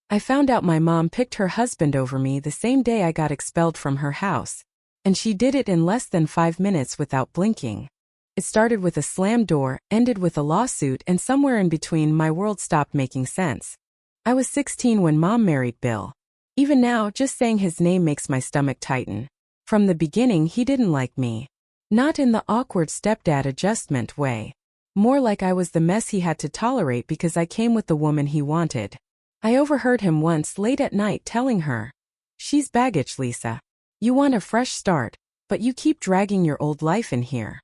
I found out my mom picked her husband over me the same day I got expelled from her house. And she did it in less than 5 minutes without blinking. It started with a slammed door, ended with a lawsuit, and somewhere in between my world stopped making sense. I was 16 when Mom married Bill. Even now, just saying his name makes my stomach tighten. From the beginning, he didn't like me. Not in the awkward stepdad adjustment way. More like I was the mess he had to tolerate because I came with the woman he wanted. I overheard him once late at night telling her, "She's baggage, Lisa. You want a fresh start, but you keep dragging your old life in here."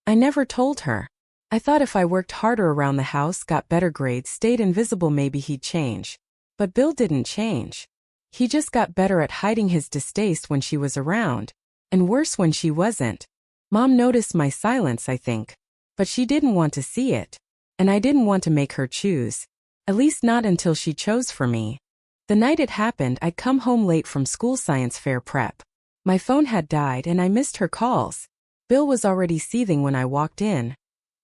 I never told her. I thought if I worked harder around the house, got better grades, stayed invisible, maybe he'd change. But Bill didn't change. He just got better at hiding his distaste when she was around, and worse when she wasn't. Mom noticed my silence, I think. But she didn't want to see it. And I didn't want to make her choose. At least not until she chose for me. The night it happened, I'd come home late from school science fair prep. My phone had died and I missed her calls. Bill was already seething when I walked in.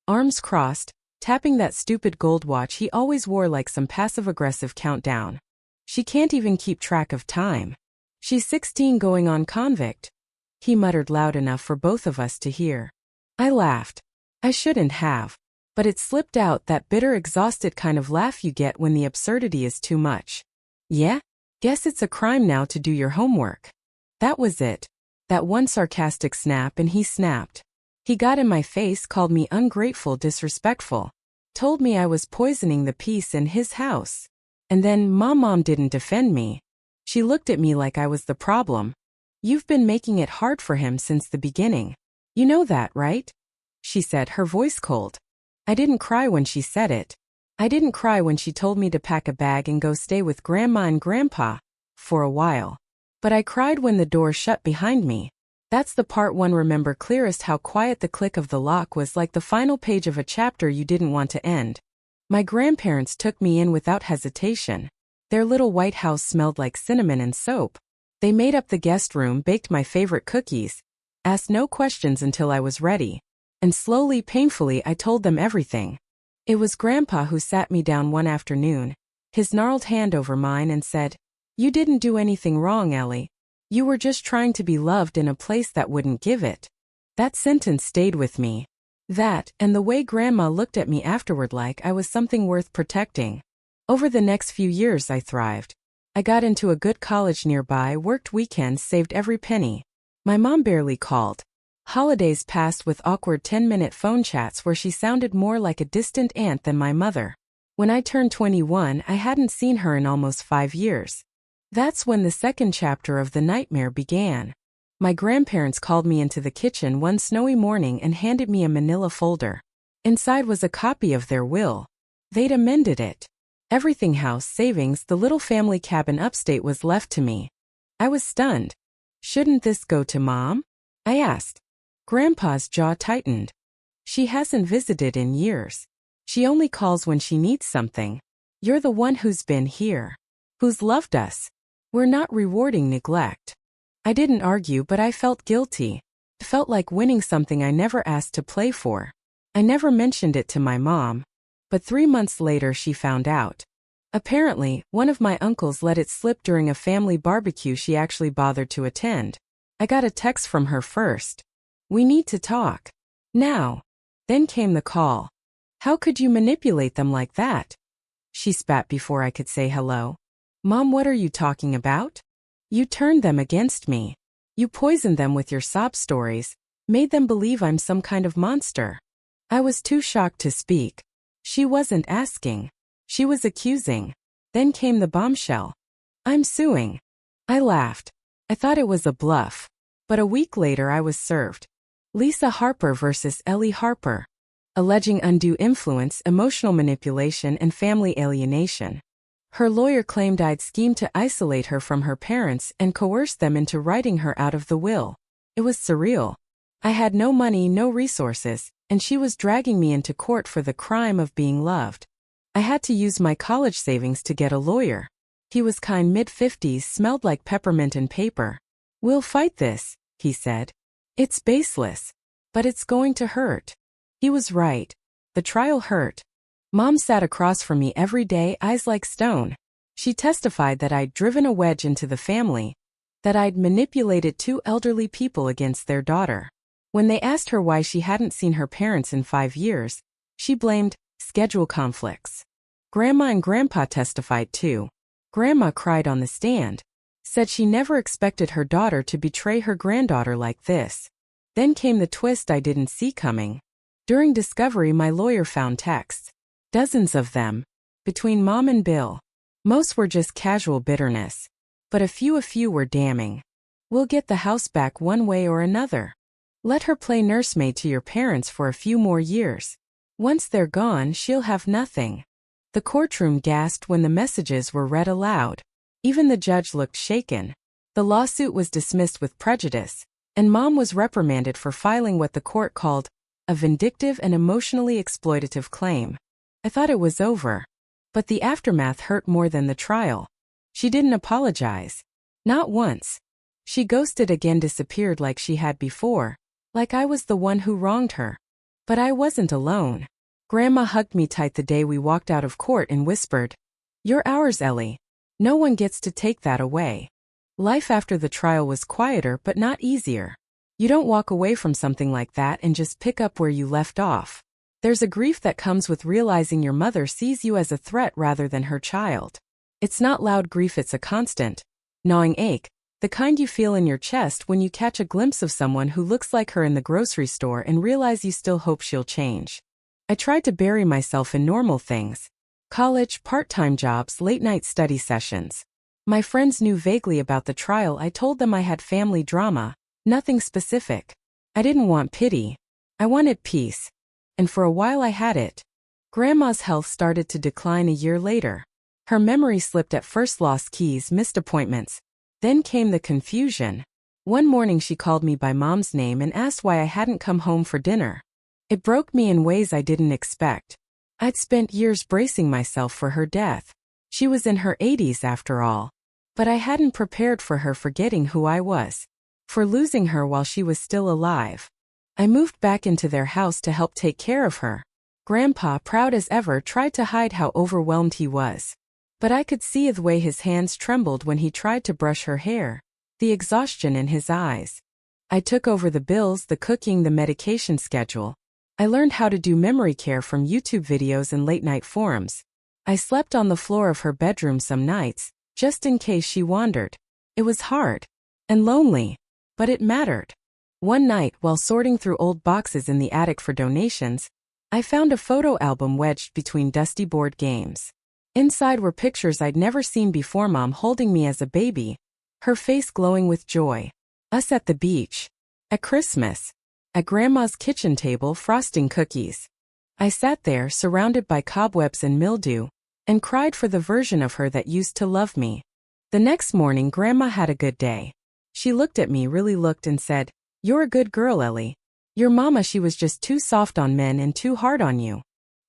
Arms crossed, tapping that stupid gold watch he always wore like some passive-aggressive countdown. She can't even keep track of time. She's 16 going on convict. He muttered loud enough for both of us to hear. I laughed. I shouldn't have. But it slipped out, that bitter, exhausted kind of laugh you get when the absurdity is too much. Yeah? Guess it's a crime now to do your homework. That was it. That one sarcastic snap and he snapped. He got in my face, called me ungrateful, disrespectful. Told me I was poisoning the peace in his house. And then Mom didn't defend me. She looked at me like I was the problem. "You've been making it hard for him since the beginning. You know that, right?" she said, her voice cold. I didn't cry when she said it. I didn't cry when she told me to pack a bag and go stay with Grandma and Grandpa for a while. But I cried when the door shut behind me. That's the part one remember clearest, how quiet the click of the lock was, like the final page of a chapter you didn't want to end. My grandparents took me in without hesitation. Their little white house smelled like cinnamon and soap. They made up the guest room, baked my favorite cookies, asked no questions until I was ready. And slowly, painfully, I told them everything. It was Grandpa who sat me down one afternoon, his gnarled hand over mine, and said, "You didn't do anything wrong, Ellie. You were just trying to be loved in a place that wouldn't give it." That sentence stayed with me. That, and the way Grandma looked at me afterward like I was something worth protecting. Over the next few years I thrived. I got into a good college nearby, worked weekends, saved every penny. My mom barely called. Holidays passed with awkward 10-minute phone chats where she sounded more like a distant aunt than my mother. When I turned 21, I hadn't seen her in almost 5 years. That's when the second chapter of the nightmare began. My grandparents called me into the kitchen one snowy morning and handed me a manila folder. Inside was a copy of their will. They'd amended it. Everything, house, savings, the little family cabin upstate, was left to me. I was stunned. "Shouldn't this go to Mom?" I asked. Grandpa's jaw tightened. "She hasn't visited in years. She only calls when she needs something. You're the one who's been here. Who's loved us. We're not rewarding neglect." I didn't argue, but I felt guilty. It felt like winning something I never asked to play for. I never mentioned it to my mom. But 3 months later she found out. Apparently, one of my uncles let it slip during a family barbecue she actually bothered to attend. I got a text from her first. "We need to talk. Now." Then came the call. "How could you manipulate them like that?" She spat before I could say hello. "Mom, what are you talking about? You turned them against me. You poisoned them with your sob stories, made them believe I'm some kind of monster." I was too shocked to speak. She wasn't asking. She was accusing. Then came the bombshell. "I'm suing." I laughed. I thought it was a bluff. But a week later I was served. Lisa Harper versus Ellie Harper. Alleging undue influence, emotional manipulation, and family alienation. Her lawyer claimed I'd schemed to isolate her from her parents and coerce them into writing her out of the will. It was surreal. I had no money, no resources, and she was dragging me into court for the crime of being loved. I had to use my college savings to get a lawyer. He was kind, mid-50s, smelled like peppermint and paper. "We'll fight this," he said. "It's baseless. But it's going to hurt." He was right. The trial hurt. Mom sat across from me every day, eyes like stone. She testified that I'd driven a wedge into the family, that I'd manipulated two elderly people against their daughter. When they asked her why she hadn't seen her parents in 5 years, she blamed schedule conflicts. Grandma and Grandpa testified too. Grandma cried on the stand, said she never expected her daughter to betray her granddaughter like this. Then came the twist I didn't see coming. During discovery, my lawyer found texts, dozens of them, between Mom and Bill. Most were just casual bitterness, but a few were damning. We'll get the house back one way or another. Let her play nursemaid to your parents for a few more years. Once they're gone, she'll have nothing. The courtroom gasped when the messages were read aloud. Even the judge looked shaken. The lawsuit was dismissed with prejudice, and Mom was reprimanded for filing what the court called a vindictive and emotionally exploitative claim. I thought it was over. But the aftermath hurt more than the trial. She didn't apologize. Not once. She ghosted again, disappeared like she had before, like I was the one who wronged her. But I wasn't alone. Grandma hugged me tight the day we walked out of court and whispered, "You're ours, Ellie. No one gets to take that away." Life after the trial was quieter but not easier. You don't walk away from something like that and just pick up where you left off. There's a grief that comes with realizing your mother sees you as a threat rather than her child. It's not loud grief, it's a constant, gnawing ache, the kind you feel in your chest when you catch a glimpse of someone who looks like her in the grocery store and realize you still hope she'll change. I tried to bury myself in normal things. College, part-time jobs, late-night study sessions. My friends knew vaguely about the trial. I told them I had family drama, nothing specific. I didn't want pity. I wanted peace. And for a while I had it. Grandma's health started to decline a year later. Her memory slipped at first, lost keys, missed appointments. Then came the confusion. One morning she called me by Mom's name and asked why I hadn't come home for dinner. It broke me in ways I didn't expect. I'd spent years bracing myself for her death. She was in her 80s after all. But I hadn't prepared for her forgetting who I was. For losing her while she was still alive. I moved back into their house to help take care of her. Grandpa, proud as ever, tried to hide how overwhelmed he was. But I could see the way his hands trembled when he tried to brush her hair, the exhaustion in his eyes. I took over the bills, the cooking, the medication schedule. I learned how to do memory care from YouTube videos and late-night forums. I slept on the floor of her bedroom some nights, just in case she wandered. It was hard and lonely, but it mattered. One night, while sorting through old boxes in the attic for donations, I found a photo album wedged between dusty board games. Inside were pictures I'd never seen before: Mom holding me as a baby, her face glowing with joy, us at the beach, at Christmas, at Grandma's kitchen table frosting cookies. I sat there, surrounded by cobwebs and mildew, and cried for the version of her that used to love me. The next morning, Grandma had a good day. She looked at me, really looked, and said, "You're a good girl, Ellie. Your mama, she was just too soft on men and too hard on you."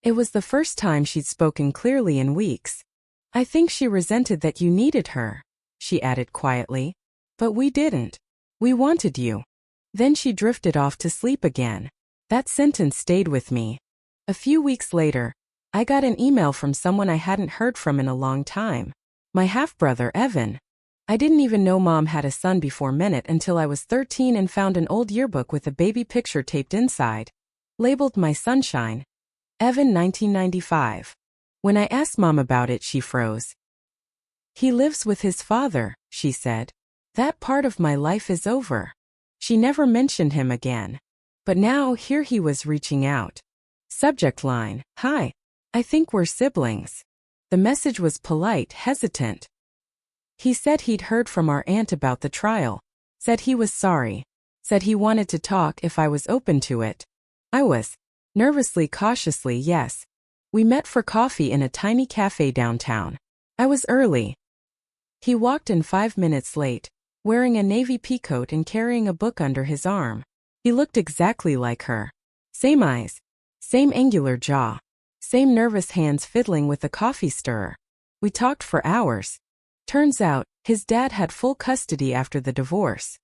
It was the first time she'd spoken clearly in weeks. "I think she resented that you needed her," she added quietly. "But we didn't. We wanted you." Then she drifted off to sleep again. That sentence stayed with me. A few weeks later, I got an email from someone I hadn't heard from in a long time. My half-brother, Evan. I didn't even know Mom had a son before Minute until I was 13 and found an old yearbook with a baby picture taped inside, labeled My Sunshine. Evan, 1995. When I asked Mom about it, she froze. "He lives with his father," she said. "That part of my life is over." She never mentioned him again. But now here he was reaching out. Subject line, "Hi. I think we're siblings." The message was polite, hesitant. He said he'd heard from our aunt about the trial. Said he was sorry. Said he wanted to talk if I was open to it. I was. Nervously, cautiously, yes. We met for coffee in a tiny cafe downtown. I was early. He walked in 5 minutes late, wearing a navy peacoat and carrying a book under his arm. He looked exactly like her. Same eyes. Same angular jaw. Same nervous hands fiddling with the coffee stirrer. We talked for hours. Turns out, his dad had full custody after the divorce.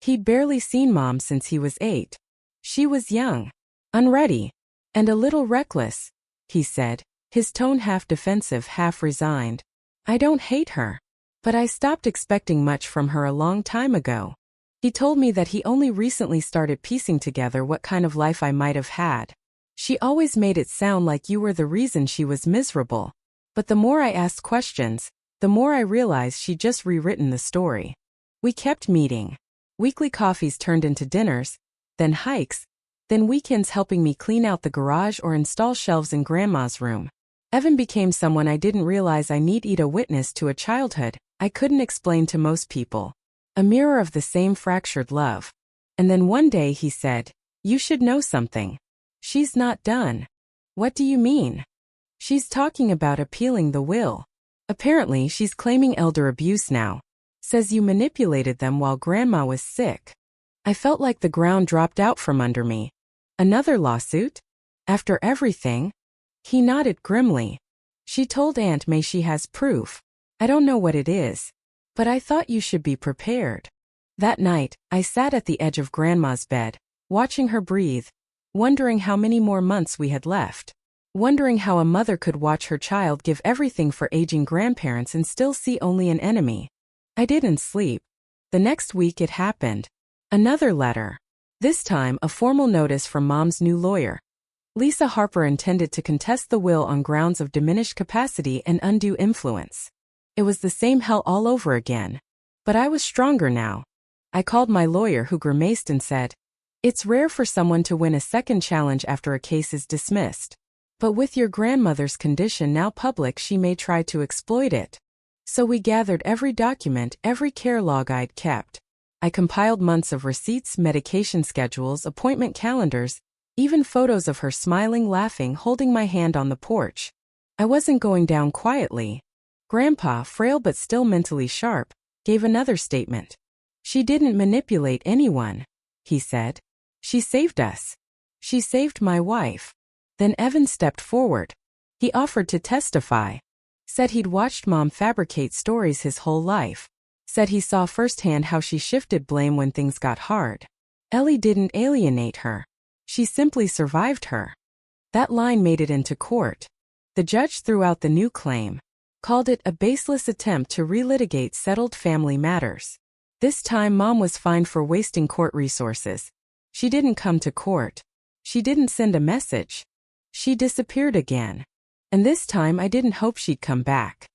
He'd barely seen Mom since he was 8. She was young, unready, and a little reckless, he said, his tone half defensive, half resigned. I don't hate her. But I stopped expecting much from her a long time ago. He told me that he only recently started piecing together what kind of life I might have had. She always made it sound like you were the reason she was miserable. But the more I asked questions, the more I realized she'd just rewritten the story. We kept meeting. Weekly coffees turned into dinners, then hikes, then weekends helping me clean out the garage or install shelves in Grandma's room. Evan became someone I didn't realize I needed, a witness to a childhood I couldn't explain to most people. A mirror of the same fractured love. And then one day he said, "You should know something. She's not done." "What do you mean?" "She's talking about appealing the will. Apparently she's claiming elder abuse now. Says you manipulated them while Grandma was sick." I felt like the ground dropped out from under me. Another lawsuit? After everything? He nodded grimly. "She told Aunt May she has proof. I don't know what it is. But I thought you should be prepared." That night, I sat at the edge of Grandma's bed, watching her breathe, wondering how many more months we had left. Wondering how a mother could watch her child give everything for aging grandparents and still see only an enemy. I didn't sleep. The next week it happened. Another letter. This time a formal notice from Mom's new lawyer. Lisa Harper intended to contest the will on grounds of diminished capacity and undue influence. It was the same hell all over again. But I was stronger now. I called my lawyer, who grimaced and said, "It's rare for someone to win a second challenge after a case is dismissed. But with your grandmother's condition now public, she may try to exploit it." So we gathered every document, every care log I'd kept. I compiled months of receipts, medication schedules, appointment calendars, even photos of her smiling, laughing, holding my hand on the porch. I wasn't going down quietly. Grandpa, frail but still mentally sharp, gave another statement. "She didn't manipulate anyone," he said. "She saved us. She saved my wife." Then Evan stepped forward. He offered to testify. Said he'd watched Mom fabricate stories his whole life. Said he saw firsthand how she shifted blame when things got hard. Ellie didn't alienate her. She simply survived her. That line made it into court. The judge threw out the new claim. Called it a baseless attempt to relitigate settled family matters. This time Mom was fined for wasting court resources. She didn't come to court. She didn't send a message. She disappeared again. And this time I didn't hope she'd come back.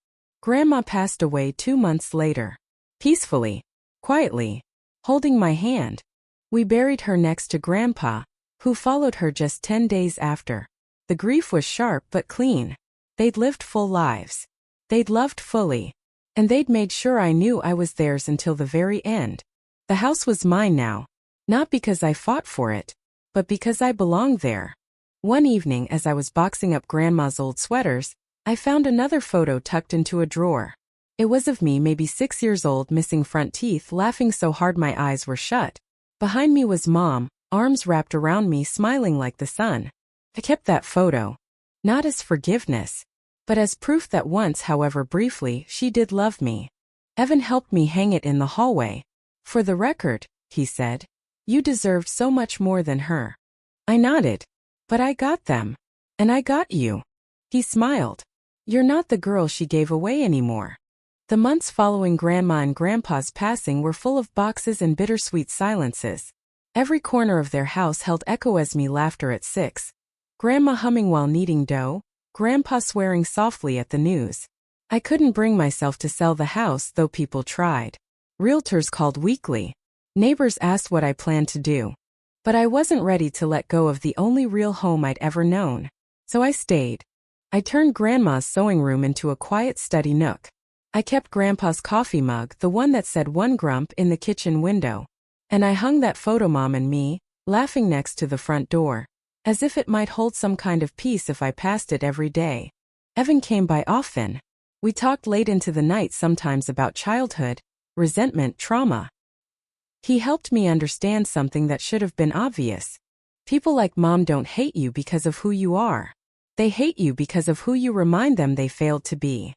Grandma passed away 2 months later. Peacefully. Quietly. Holding my hand. We buried her next to Grandpa, who followed her just 10 days after. The grief was sharp but clean. They'd lived full lives. They'd loved fully. And they'd made sure I knew I was theirs until the very end. The house was mine now. Not because I fought for it, but because I belonged there. One evening, as I was boxing up Grandma's old sweaters, I found another photo tucked into a drawer. It was of me, maybe 6 years old, missing front teeth, laughing so hard my eyes were shut. Behind me was Mom, arms wrapped around me, smiling like the sun. I kept that photo. Not as forgiveness, but as proof that once, however briefly, she did love me. Evan helped me hang it in the hallway. "For the record," he said, "you deserved so much more than her." I nodded. "But I got them. And I got you." He smiled. "You're not the girl she gave away anymore." The months following Grandma and Grandpa's passing were full of boxes and bittersweet silences. Every corner of their house held echo as me laughter at 6. Grandma humming while kneading dough, Grandpa swearing softly at the news. I couldn't bring myself to sell the house, though people tried. Realtors called weekly. Neighbors asked what I planned to do. But I wasn't ready to let go of the only real home I'd ever known. So I stayed. I turned Grandma's sewing room into a quiet study nook. I kept Grandpa's coffee mug, the one that said "One Grump," in the kitchen window. And I hung that photo, Mom and me, laughing, next to the front door, as if it might hold some kind of peace if I passed it every day. Evan came by often. We talked late into the night, sometimes about childhood, resentment, trauma. He helped me understand something that should have been obvious. People like Mom don't hate you because of who you are. They hate you because of who you remind them they failed to be.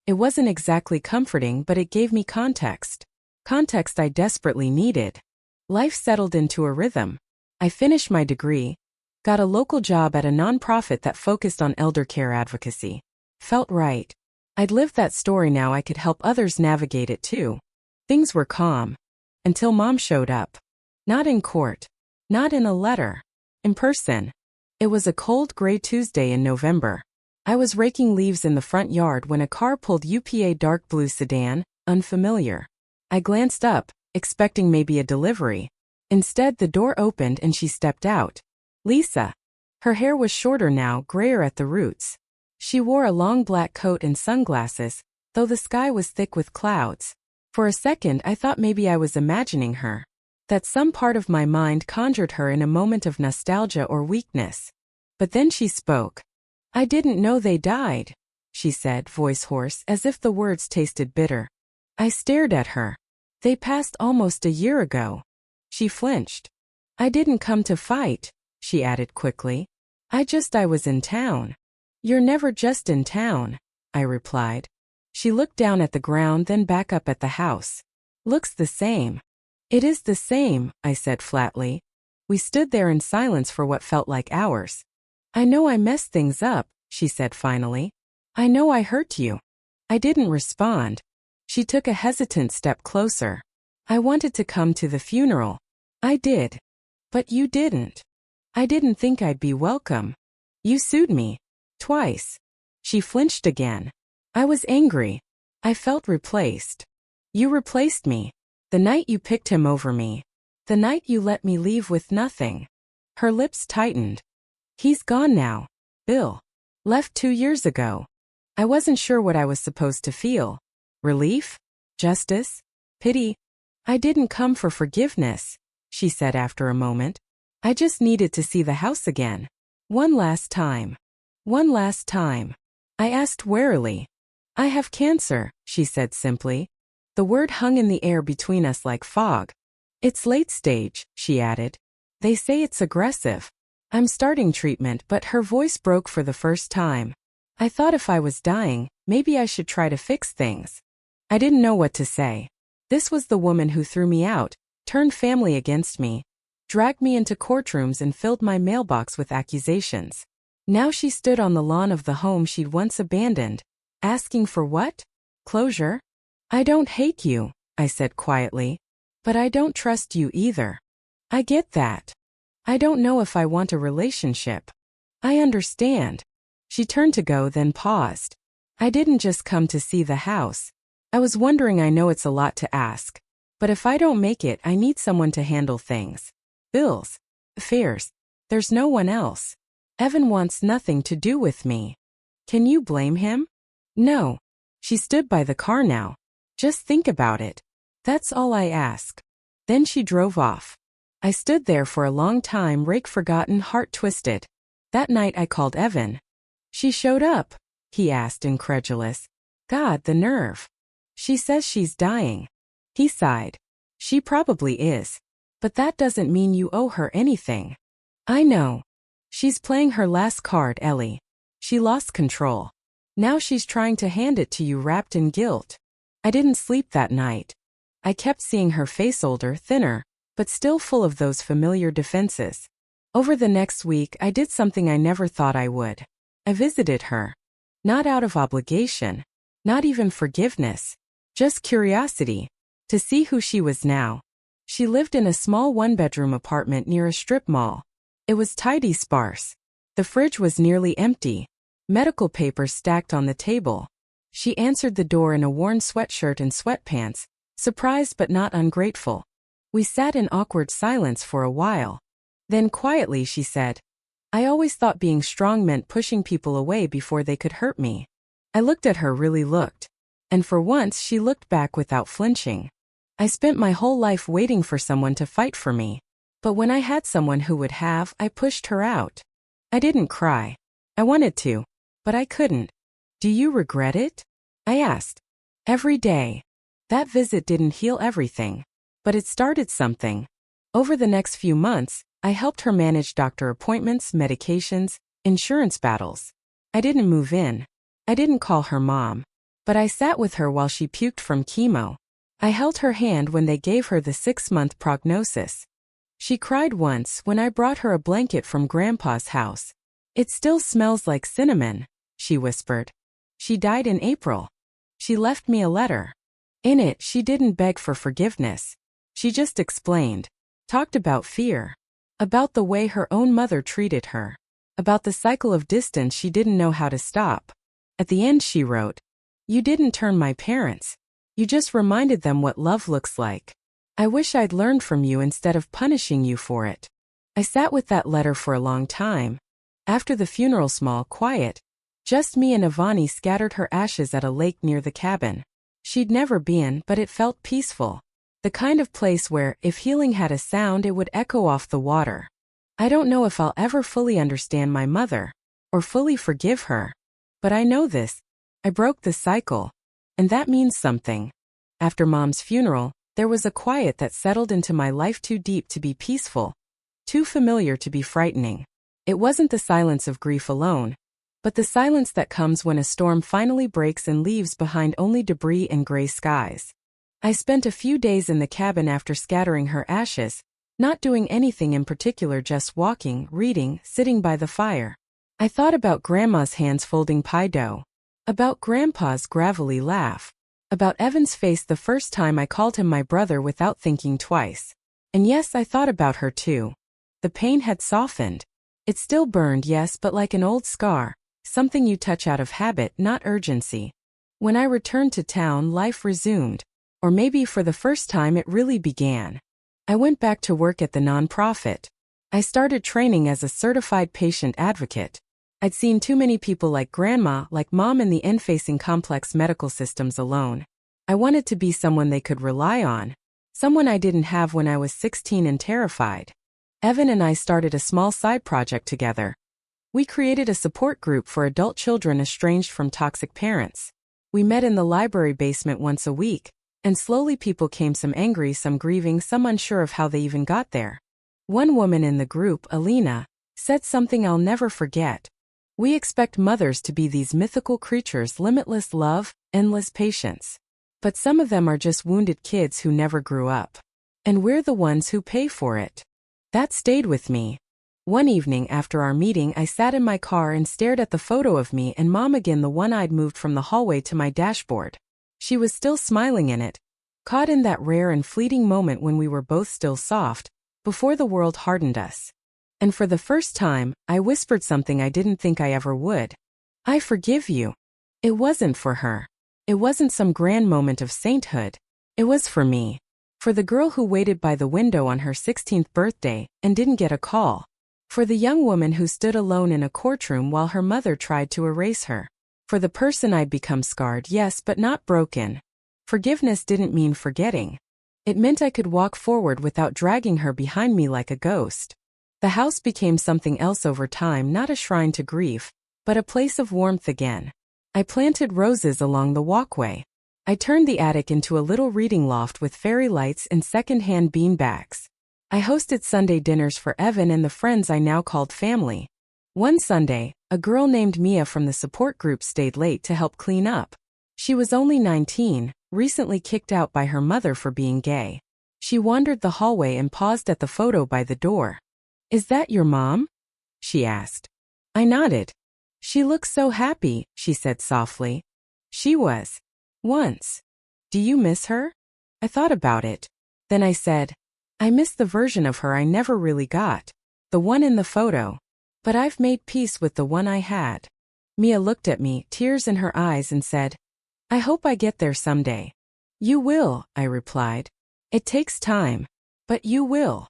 It wasn't exactly comforting, but it gave me context. Context I desperately needed. Life settled into a rhythm. I finished my degree, got a local job at a nonprofit that focused on elder care advocacy. Felt right. I'd lived that story, now I could help others navigate it too. Things were calm. Until Mom showed up. Not in court. Not in a letter. In person. It was a cold gray Tuesday in November. I was raking leaves in the front yard when a car pulled up, a dark blue sedan, unfamiliar. I glanced up, expecting maybe a delivery. Instead, the door opened and she stepped out. Lisa. Her hair was shorter now, grayer at the roots. She wore a long black coat and sunglasses, though the sky was thick with clouds. For a second I thought maybe I was imagining her. That some part of my mind conjured her in a moment of nostalgia or weakness. But then she spoke. I didn't know they died, she said, voice hoarse, as if the words tasted bitter. I stared at her. They passed almost a year ago. She flinched. I didn't come to fight, she added quickly. I was in town. You're never just in town, I replied. She looked down at the ground, then back up at the house. Looks the same. It is the same, I said flatly. We stood there in silence for what felt like hours. I know I messed things up, she said finally. I know I hurt you. I didn't respond. She took a hesitant step closer. I wanted to come to the funeral. I did. But you didn't. I didn't think I'd be welcome. You sued me. Twice. She flinched again. I was angry. I felt replaced. You replaced me. The night you picked him over me. The night you let me leave with nothing. Her lips tightened. He's gone now. Bill. Left 2 years ago. I wasn't sure what I was supposed to feel. Relief? Justice? Pity? I didn't come for forgiveness, she said after a moment. I just needed to see the house again. One last time. One last time. I asked warily. I have cancer, she said simply. The word hung in the air between us like fog. It's late stage, she added. They say it's aggressive. I'm starting treatment, but her voice broke for the first time. I thought if I was dying, maybe I should try to fix things. I didn't know what to say. This was the woman who threw me out, turned family against me, dragged me into courtrooms and filled my mailbox with accusations. Now she stood on the lawn of the home she'd once abandoned, asking for what? Closure? I don't hate you, I said quietly. But I don't trust you either. I get that. I don't know if I want a relationship. I understand. She turned to go, then paused. I didn't just come to see the house. I was wondering, I know it's a lot to ask, but if I don't make it, I need someone to handle things. Bills. Affairs. There's no one else. Evan wants nothing to do with me. Can you blame him? No. She stood by the car now. Just think about it. That's all I ask. Then she drove off. I stood there for a long time, rake forgotten, heart twisted. That night I called Evan. She showed up, he asked, incredulous. God, the nerve. She says she's dying. He sighed. She probably is. But that doesn't mean you owe her anything. I know. She's playing her last card, Ellie. She lost control. Now she's trying to hand it to you wrapped in guilt. I didn't sleep that night. I kept seeing her face, older, thinner, but still full of those familiar defenses. Over the next week, I did something I never thought I would. I visited her. Not out of obligation. Not even forgiveness. Just curiosity. To see who she was now. She lived in a small one-bedroom apartment near a strip mall. It was tidy, sparse. The fridge was nearly empty. Medical papers stacked on the table. She answered the door in a worn sweatshirt and sweatpants, surprised but not ungrateful. We sat in awkward silence for a while. Then quietly she said, I always thought being strong meant pushing people away before they could hurt me. I looked at her, really looked. And for once she looked back without flinching. I spent my whole life waiting for someone to fight for me. But when I had someone who would have, I pushed her out. I didn't cry. I wanted to, but I couldn't. Do you regret it? I asked. Every day. That visit didn't heal everything, but it started something. Over the next few months, I helped her manage doctor appointments, medications, insurance battles. I didn't move in. I didn't call her mom. But I sat with her while she puked from chemo. I held her hand when they gave her the 6-month prognosis. She cried once when I brought her a blanket from Grandpa's house. It still smells like cinnamon, she whispered. She died in April. She left me a letter. In it, she didn't beg for forgiveness. She just explained. Talked about fear. About the way her own mother treated her. About the cycle of distance she didn't know how to stop. At the end she wrote, "You didn't turn my parents. You just reminded them what love looks like. I wish I'd learned from you instead of punishing you for it." I sat with that letter for a long time. After the funeral, small, quiet. Just me and Ivani scattered her ashes at a lake near the cabin. She'd never been, but it felt peaceful. The kind of place where, if healing had a sound, it would echo off the water. I don't know if I'll ever fully understand my mother, or fully forgive her. But I know this. I broke the cycle. And that means something. After Mom's funeral, there was a quiet that settled into my life, too deep to be peaceful, too familiar to be frightening. It wasn't the silence of grief alone, but the silence that comes when a storm finally breaks and leaves behind only debris and gray skies. I spent a few days in the cabin after scattering her ashes, not doing anything in particular, just walking, reading, sitting by the fire. I thought about Grandma's hands folding pie dough, about Grandpa's gravelly laugh, about Evan's face the first time I called him my brother without thinking twice. And yes, I thought about her too. The pain had softened. It still burned, yes, but like an old scar, something you touch out of habit, not urgency. When I returned to town, life resumed. Or maybe for the first time it really began. I went back to work at the nonprofit. I started training as a certified patient advocate. I'd seen too many people like Grandma, like Mom, in the end facing complex medical systems alone. I wanted to be someone they could rely on. Someone I didn't have when I was 16 and terrified. Evan and I started a small side project together. We created a support group for adult children estranged from toxic parents. We met in the library basement once a week. And slowly people came, some angry, some grieving, some unsure of how they even got there. One woman in the group, Alina, said something I'll never forget. We expect mothers to be these mythical creatures, limitless love, endless patience. But some of them are just wounded kids who never grew up. And we're the ones who pay for it. That stayed with me. One evening after our meeting, I sat in my car and stared at the photo of me and Mom again, the one I'd moved from the hallway to my dashboard. She was still smiling in it, caught in that rare and fleeting moment when we were both still soft, before the world hardened us. And for the first time, I whispered something I didn't think I ever would. "I forgive you." It wasn't for her. It wasn't some grand moment of sainthood. It was for me. For the girl who waited by the window on her 16th birthday and didn't get a call. For the young woman who stood alone in a courtroom while her mother tried to erase her. For the person I'd become, scarred, yes, but not broken. Forgiveness didn't mean forgetting. It meant I could walk forward without dragging her behind me like a ghost. The house became something else over time, not a shrine to grief, but a place of warmth again. I planted roses along the walkway. I turned the attic into a little reading loft with fairy lights and second-hand beanbags. I hosted Sunday dinners for Evan and the friends I now called family. One Sunday, a girl named Mia from the support group stayed late to help clean up. She was only 19, recently kicked out by her mother for being gay. She wandered the hallway and paused at the photo by the door. "Is that your mom?" she asked. I nodded. "She looks so happy," she said softly. "She was. Once. Do you miss her?" I thought about it. Then I said, "I miss the version of her I never really got. The one in the photo. But I've made peace with the one I had." Mia looked at me, tears in her eyes, and said, "I hope I get there someday." "You will," I replied. "It takes time. But you will."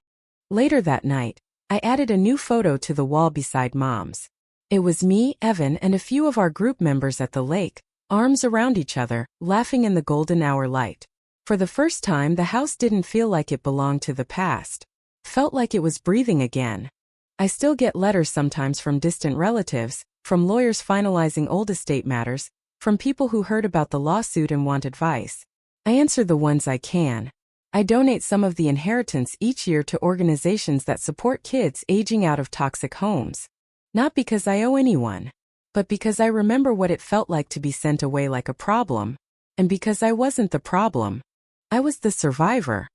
Later that night, I added a new photo to the wall beside Mom's. It was me, Evan, and a few of our group members at the lake, arms around each other, laughing in the golden hour light. For the first time, the house didn't feel like it belonged to the past. Felt like it was breathing again. I still get letters sometimes from distant relatives, from lawyers finalizing old estate matters, from people who heard about the lawsuit and want advice. I answer the ones I can. I donate some of the inheritance each year to organizations that support kids aging out of toxic homes. Not because I owe anyone, but because I remember what it felt like to be sent away like a problem. And because I wasn't the problem. I was the survivor.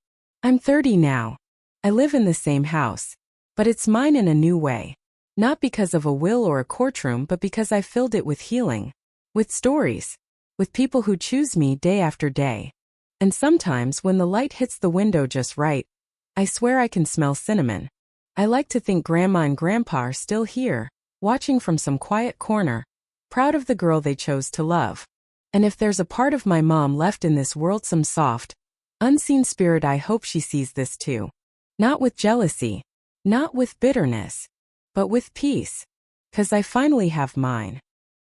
I'm 30 now. I live in the same house. But it's mine in a new way. Not because of a will or a courtroom, but because I filled it with healing. With stories. With people who choose me day after day. And sometimes when the light hits the window just right, I swear I can smell cinnamon. I like to think Grandma and Grandpa are still here, watching from some quiet corner, proud of the girl they chose to love. And if there's a part of my mom left in this world, some soft, unseen spirit, I hope she sees this too. Not with jealousy, not with bitterness, but with peace. 'Cause I finally have mine.